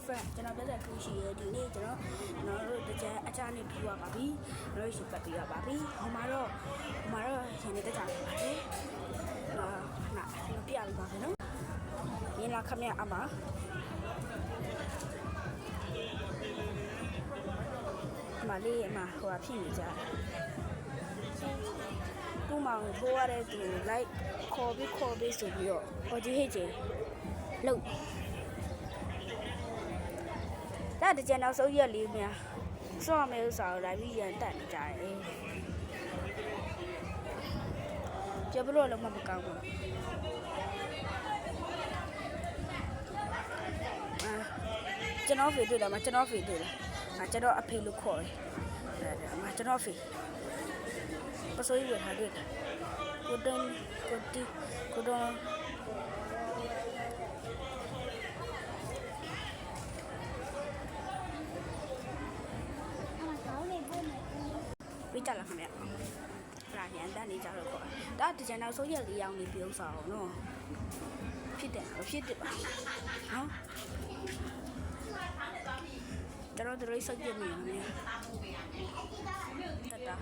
friend ကျွန်တော်ပြတဲ့ခူးရှိရဲ့ဒီနေ့ကျွန်တော်တို့တကြအချားနဲ့ပြီးသွားပါပြီကျွန်တော်ရှိပတ်ပြီးသွားပါပြီဟိုမှာတော့ရှင်နေတဲ့ကြပါပါတယ်နာပြရပါမယ်နော်ရင်းလာခမရအမမလေးအမဟိုဖြစ်နေကြတူမောင်ထိုးရတဲ့သူလိုက်ခေါ်ပြီးဆိုပြီးတော့ဟိုကြီးဟိတ်ကြီးလုံဒါတကြနောက်ဆုံးရက်လေးများစော့မယ်ဥစားကိုလိုက်ပြီးရန်တက်နေကြတယ်ကျဘလို့လုံးမကောင်းဘူးကျွန်တော်ဖေတွေ့တယ်မကျွန်တော်ဖေတွေ့တယ်ကျွန်တော်အဖေလို့ခေါ်တယ်ကျွန်တော်ဖေပစိုးရထားတွေ့တယ်ကိုတုံးပြကြလာခင်ဗျာရန်တန်းနေကြတော့ခေါ်ဒါတကြံနောက်ဆုံးရက်လေးရောက်နေပြုံးဆောင်နော်ဖြစ်တယ်ပါနော်ကျွန်တော်တို့စိတ်ပြည့်နေတယ်တတာ